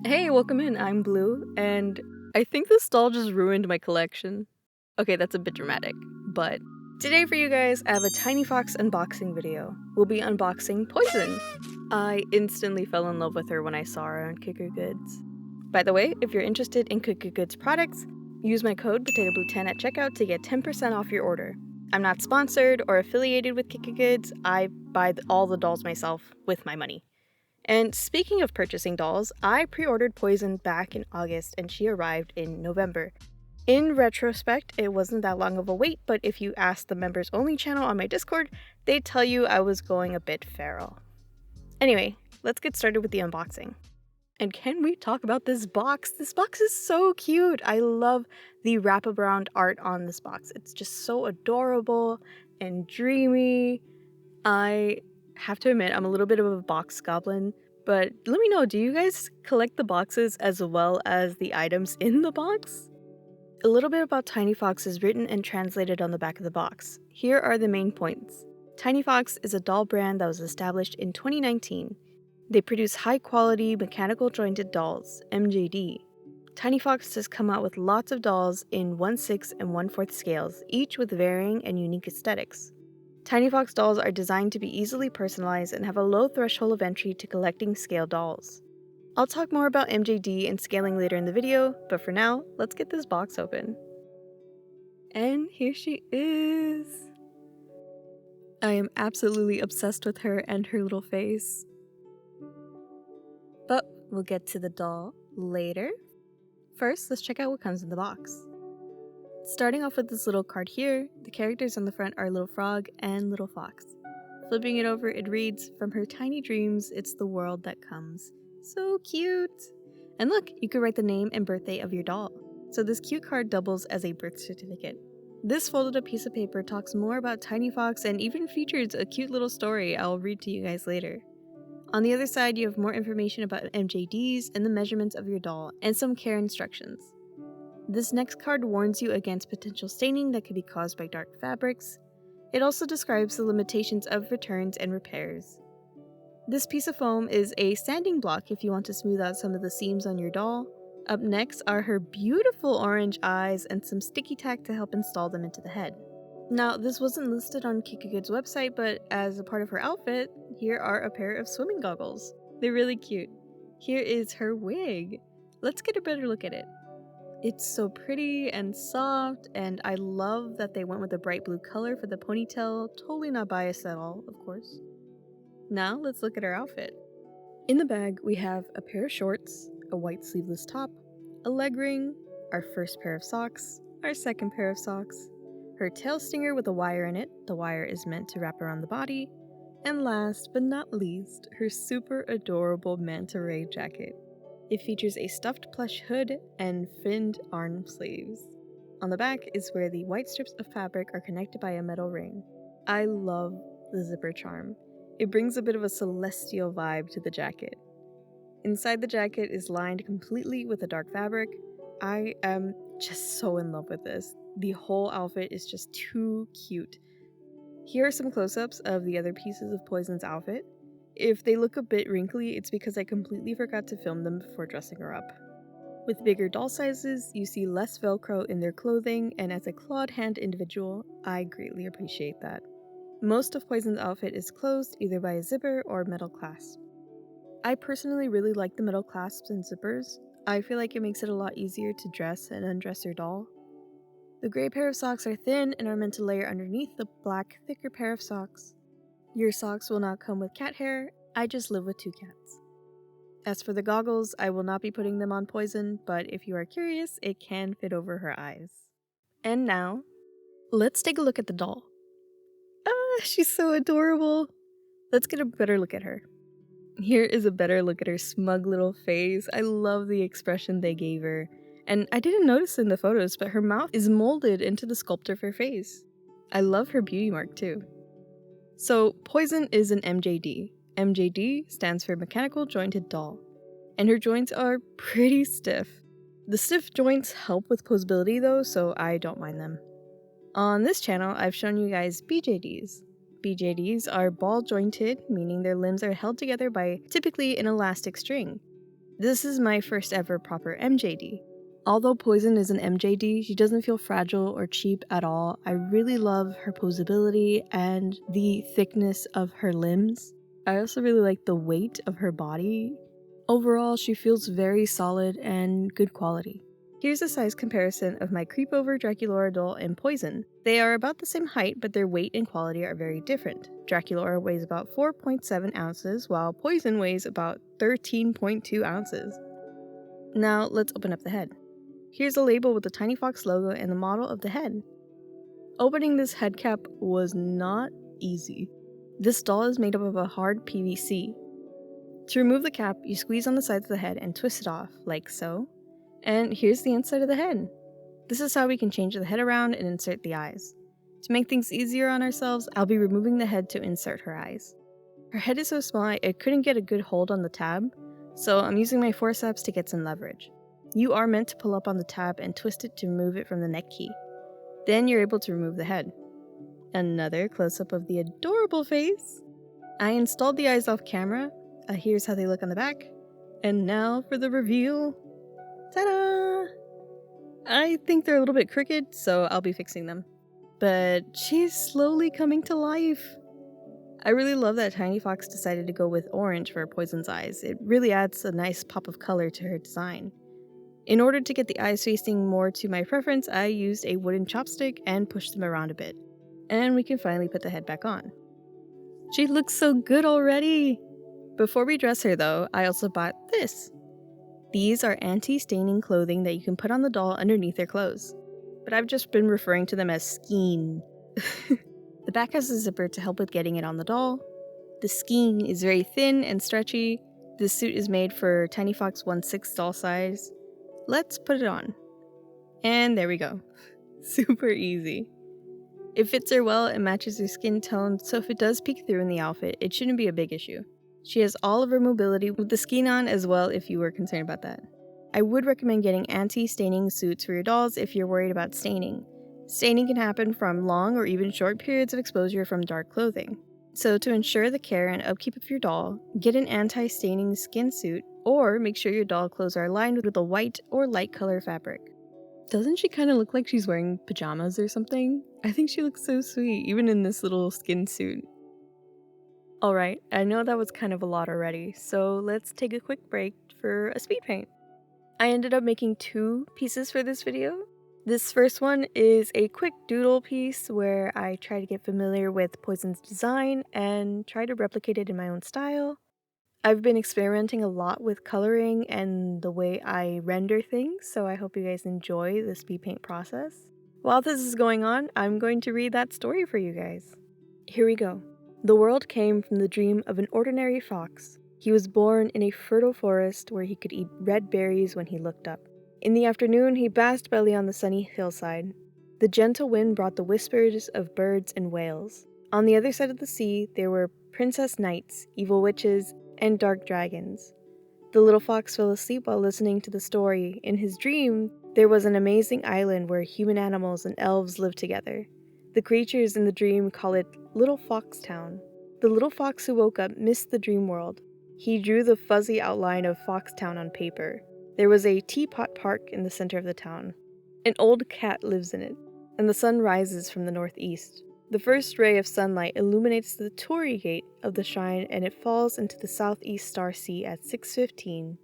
Hey, welcome in. I'm Blue, and I think this doll just ruined my collection. Okay, that's a bit dramatic, but today for you guys, I have a TinyFox unboxing video. We'll be unboxing Poison. I instantly fell in love with her when I saw her on KikaGoods. By the way, if you're interested in KikaGoods products, use my code PotatoBlue10 at checkout to get 10% off your order. I'm not sponsored or affiliated with KikaGoods. I buy all the dolls myself with my money. And speaking of purchasing dolls, I pre-ordered Poison back in August and she arrived in November. In retrospect, it wasn't that long of a wait, but if you ask the members only channel on my Discord, they'd tell you I was going a bit feral. Anyway, let's get started with the unboxing. And can we talk about this box? This box is so cute. I love the wraparound art on this box. It's just so adorable and dreamy. I have to admit, I'm a little bit of a box goblin, but let me know, do you guys collect the boxes as well as the items in the box? A little bit about TinyFox is written and translated on the back of the box. Here are the main points. TinyFox is a doll brand that was established in 2019. They produce high-quality mechanical jointed dolls, MJD. TinyFox has come out with lots of dolls in 1/6 and 1/4 scales, each with varying and unique aesthetics. TinyFox dolls are designed to be easily personalized and have a low threshold of entry to collecting scale dolls. I'll talk more about MJD and scaling later in the video, but for now, let's get this box open. And here she is! I am absolutely obsessed with her and her little face. But we'll get to the doll later. First, let's check out what comes in the box. Starting off with this little card here, the characters on the front are Little Frog and Little Fox. Flipping it over, it reads, "From her tiny dreams, it's the world that comes." So cute! And look, you could write the name and birthday of your doll. So this cute card doubles as a birth certificate. This folded up piece of paper talks more about TinyFox and even features a cute little story I'll read to you guys later. On the other side, you have more information about MJDs and the measurements of your doll, and some care instructions. This next card warns you against potential staining that could be caused by dark fabrics. It also describes the limitations of returns and repairs. This piece of foam is a sanding block if you want to smooth out some of the seams on your doll. Up next are her beautiful orange eyes and some sticky tack to help install them into the head. Now, this wasn't listed on KikaGoods' website, but as a part of her outfit, here are a pair of swimming goggles. They're really cute. Here is her wig. Let's get a better look at it. It's so pretty and soft, and I love that they went with a bright blue color for the ponytail. Totally not biased at all, of course. Now let's look at her outfit. In the bag, we have a pair of shorts, a white sleeveless top, a leg ring, our first pair of socks, our second pair of socks, her tail stinger with a wire in it. The wire is meant to wrap around the body. And last but not least, her super adorable manta ray jacket. It features a stuffed plush hood and finned arm sleeves. On the back is where the white strips of fabric are connected by a metal ring. I love the zipper charm. It brings a bit of a celestial vibe to the jacket. Inside the jacket is lined completely with a dark fabric. I am just so in love with this. The whole outfit is just too cute. Here are some close-ups of the other pieces of Poison's outfit. If they look a bit wrinkly, it's because I completely forgot to film them before dressing her up. With bigger doll sizes, you see less Velcro in their clothing, and as a clawed hand individual, I greatly appreciate that. Most of Poison's outfit is closed either by a zipper or metal clasp. I personally really like the metal clasps and zippers. I feel like it makes it a lot easier to dress and undress your doll. The gray pair of socks are thin and are meant to layer underneath the black, thicker pair of socks. Your socks will not come with cat hair. I just live with 2 cats. As for the goggles, I will not be putting them on Poison, but if you are curious, it can fit over her eyes. And now, let's take a look at the doll. She's so adorable. Let's get a better look at her. Here is a better look at her smug little face. I love the expression they gave her. And I didn't notice in the photos, but her mouth is molded into the sculpt of her face. I love her beauty mark too. So, Poison is an MJD. MJD stands for Mechanical Jointed Doll, and her joints are pretty stiff. The stiff joints help with posability though, so I don't mind them. On this channel, I've shown you guys BJDs. BJDs are ball jointed, meaning their limbs are held together by typically an elastic string. This is my first ever proper MJD. Although Poison is an MJD, she doesn't feel fragile or cheap at all. I really love her posability and the thickness of her limbs. I also really like the weight of her body. Overall, she feels very solid and good quality. Here's a size comparison of my Creepover Draculaura doll and Poison. They are about the same height, but their weight and quality are very different. Draculaura weighs about 4.7 ounces, while Poison weighs about 13.2 ounces. Now, let's open up the head. Here's a label with the TinyFox logo and the model of the head. Opening this head cap was not easy. This doll is made up of a hard PVC. To remove the cap, you squeeze on the sides of the head and twist it off, like so. And here's the inside of the head. This is how we can change the head around and insert the eyes. To make things easier on ourselves, I'll be removing the head to insert her eyes. Her head is so small I couldn't get a good hold on the tab, so I'm using my forceps to get some leverage. You are meant to pull up on the tab and twist it to remove it from the neck key. Then you're able to remove the head. Another close-up of the adorable face. I installed the eyes off camera. Here's how they look on the back. And now for the reveal. Ta-da! I think they're a little bit crooked, so I'll be fixing them. But she's slowly coming to life. I really love that TinyFox decided to go with orange for Poison's eyes. It really adds a nice pop of color to her design. In order to get the eyes facing more to my preference, I used a wooden chopstick and pushed them around a bit. And we can finally put the head back on. She looks so good already! Before we dress her though, I also bought this. These are anti-staining clothing that you can put on the doll underneath their clothes. But I've just been referring to them as skein. The back has a zipper to help with getting it on the doll. The skein is very thin and stretchy. This suit is made for TinyFox 1/6 doll size. Let's put it on. And there we go. Super easy. It fits her well and matches her skin tone, so if it does peek through in the outfit, it shouldn't be a big issue. She has all of her mobility with the skein on as well if you were concerned about that. I would recommend getting anti-staining suits for your dolls if you're worried about staining. Staining can happen from long or even short periods of exposure from dark clothing. So to ensure the care and upkeep of your doll, get an anti-staining skin suit or make sure your doll clothes are lined with a white or light color fabric. Doesn't she kind of look like she's wearing pajamas or something? I think she looks so sweet, even in this little skin suit. Alright, I know that was kind of a lot already, so let's take a quick break for a speed paint. I ended up making 2 pieces for this video. This first one is a quick doodle piece where I try to get familiar with Poison's design and try to replicate it in my own style. I've been experimenting a lot with coloring and the way I render things, so I hope you guys enjoy the speed paint process. While this is going on, I'm going to read that story for you guys. Here we go. The world came from the dream of an ordinary fox. He was born in a fertile forest where he could eat red berries when he looked up. In the afternoon, he basked belly on the sunny hillside. The gentle wind brought the whispers of birds and whales. On the other side of the sea, there were princess knights, evil witches, and dark dragons. The little fox fell asleep while listening to the story. In his dream, there was an amazing island where human animals and elves lived together. The creatures in the dream call it Little Fox Town. The little fox who woke up missed the dream world. He drew the fuzzy outline of Foxtown on paper. There was a teapot park in the center of the town. An old cat lives in it, and the sun rises from the northeast. The first ray of sunlight illuminates the Torii Gate of the shrine, and it falls into the southeast Star Sea at 6:15.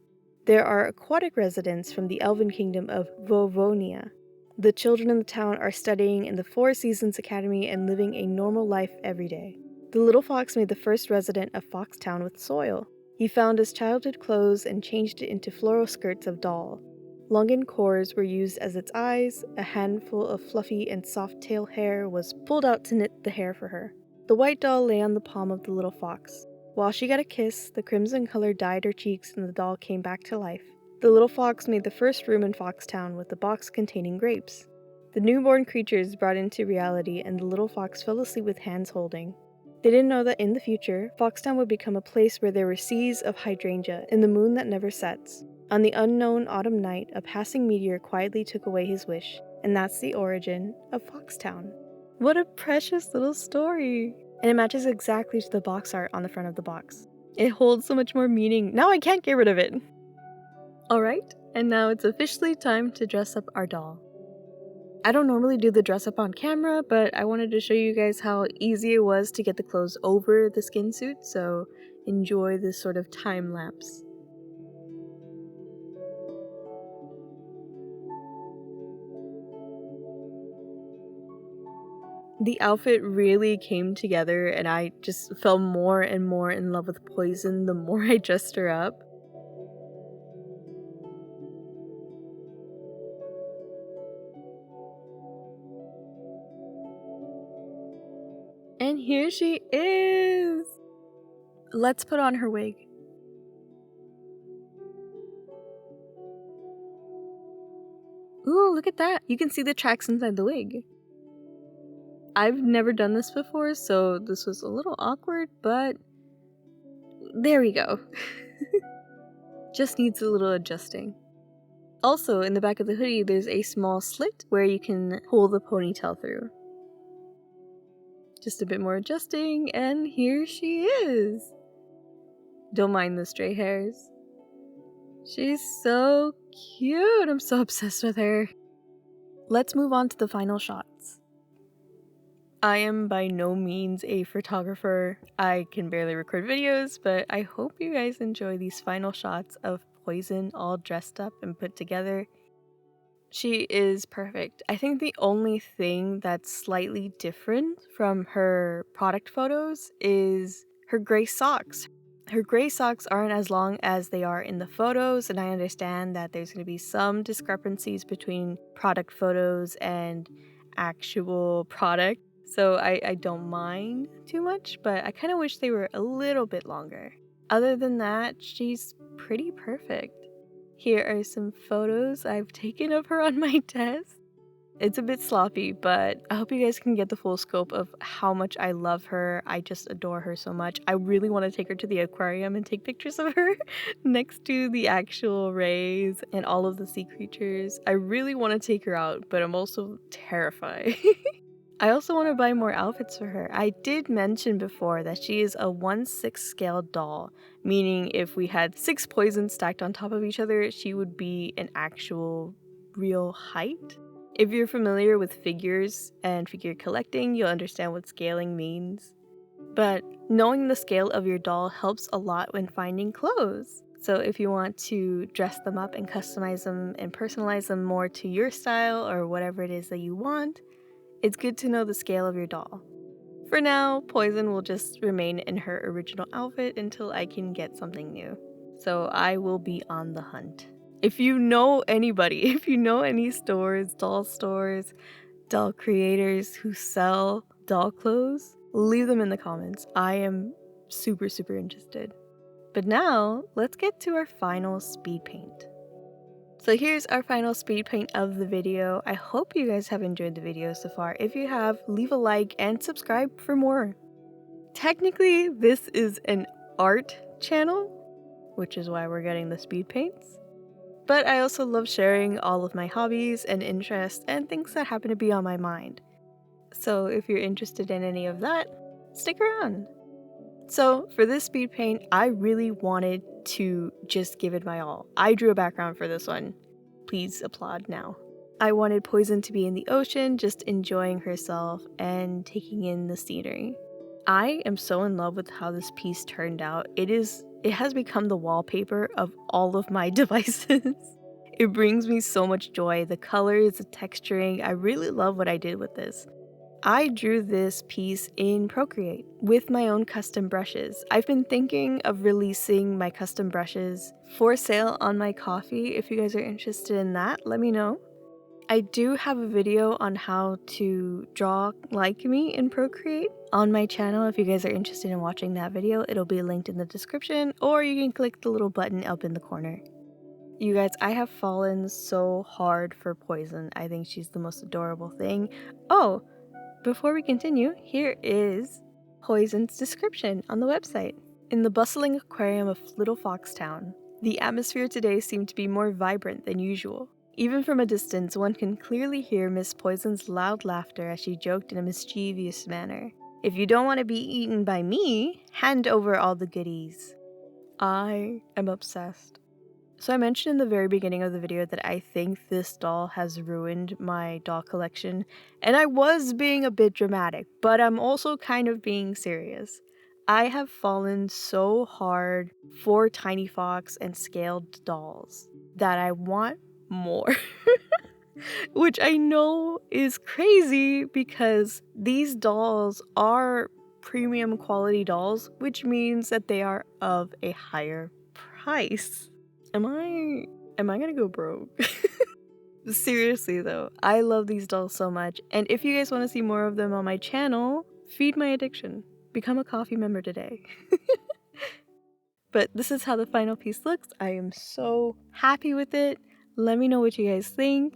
There are aquatic residents from the elven kingdom of Vovonia. The children in the town are studying in the Four Seasons Academy and living a normal life every day. The little fox made the first resident of Foxtown with soil. He found his childhood clothes and changed it into floral skirts of doll. Longan cores were used as its eyes. A handful of fluffy and soft tail hair was pulled out to knit the hair for her. The white doll lay on the palm of the little fox. While she got a kiss, the crimson color dyed her cheeks and the doll came back to life. The little fox made the first room in Foxtown with a box containing grapes. The newborn creatures brought into reality, and the little fox fell asleep with hands holding. They didn't know that in the future, Foxtown would become a place where there were seas of hydrangea and the moon that never sets. On the unknown autumn night, a passing meteor quietly took away his wish, and that's the origin of Foxtown. What a precious little story! And it matches exactly to the box art on the front of the box. It holds so much more meaning. Now I can't get rid of it! Alright, and now it's officially time to dress up our doll. I don't normally do the dress up on camera, but I wanted to show you guys how easy it was to get the clothes over the skin suit, so enjoy this sort of time lapse. The outfit really came together and I just fell more and more in love with Poison the more I dressed her up. And here she is! Let's put on her wig. Ooh, look at that! You can see the tracks inside the wig. I've never done this before, so this was a little awkward, but there we go. Just needs a little adjusting. Also, in the back of the hoodie, there's a small slit where you can pull the ponytail through. Just a bit more adjusting, and here she is! Don't mind the stray hairs. She's so cute! I'm so obsessed with her. Let's move on to the final shots. I am by no means a photographer. I can barely record videos, but I hope you guys enjoy these final shots of Poison all dressed up and put together. She is perfect. I think the only thing that's slightly different from her product photos is her gray socks. Her gray socks aren't as long as they are in the photos, and I understand that there's going to be some discrepancies between product photos and actual product, so I don't mind too much, but I kind of wish they were a little bit longer. Other than that, she's pretty perfect. Here are some photos I've taken of her on my desk. It's a bit sloppy, but I hope you guys can get the full scope of how much I love her. I just adore her so much. I really want to take her to the aquarium and take pictures of her next to the actual rays and all of the sea creatures. I really want to take her out, but I'm also terrified. I also want to buy more outfits for her. I did mention before that she is a 1/6 scale doll, meaning if we had 6 poisons stacked on top of each other, she would be an actual real height. If you're familiar with figures and figure collecting, you'll understand what scaling means. But knowing the scale of your doll helps a lot when finding clothes. So if you want to dress them up and customize them and personalize them more to your style or whatever it is that you want, it's good to know the scale of your doll. For now, Poison will just remain in her original outfit until I can get something new. So I will be on the hunt. If you know anybody, if you know any stores, doll creators who sell doll clothes, leave them in the comments. I am super interested. But now, let's get to our final speed paint. So here's our final speed paint of the video. I hope you guys have enjoyed the video so far. If you have, leave a like and subscribe for more. Technically, this is an art channel, which is why we're getting the speed paints. But I also love sharing all of my hobbies and interests and things that happen to be on my mind. So if you're interested in any of that, stick around. So for this speed paint, I really wanted to just give it my all. I drew a background for this one. Please applaud now. I wanted Poison to be in the ocean, just enjoying herself and taking in the scenery. I am so in love with how this piece turned out. It has become the wallpaper of all of my devices. It brings me so much joy. The colors, the texturing, I really love what I did with this. I drew this piece in Procreate with my own custom brushes. I've been thinking of releasing my custom brushes for sale on my Ko-fi. If you guys are interested in that, let me know. I do have a video on how to draw like me in Procreate on my channel. If you guys are interested in watching that video, it'll be linked in the description, or you can click the little button up in the corner. You guys, I have fallen so hard for Poison. I think she's the most adorable thing. Oh! Before we continue, here is Poison's description on the website. In the bustling aquarium of Little Foxtown, the atmosphere today seemed to be more vibrant than usual. Even from a distance, one can clearly hear Miss Poison's loud laughter as she joked in a mischievous manner. If you don't want to be eaten by me, hand over all the goodies. I am obsessed. So I mentioned in the very beginning of the video that I think this doll has ruined my doll collection, and I was being a bit dramatic, but I'm also kind of being serious. I have fallen so hard for TinyFox and scaled dolls that I want more. Which I know is crazy because these dolls are premium quality dolls, which means that they are of a higher price. Am I gonna go broke? Seriously though, I love these dolls so much, and if you guys want to see more of them on my channel, feed my addiction. Become a coffee member today. But this is how the final piece looks. I am so happy with it. Let me know what you guys think.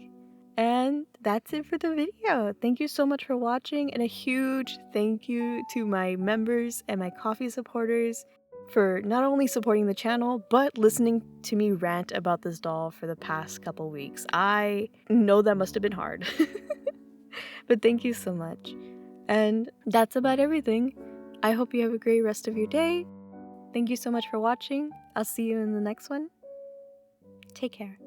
And that's it for the video. Thank you so much for watching, and a huge thank you to my members and my coffee supporters for not only supporting the channel, but listening to me rant about this doll for the past couple weeks. I know that must have been hard. But thank you so much. And that's about everything. I hope you have a great rest of your day. Thank you so much for watching. I'll see you in the next one. Take care.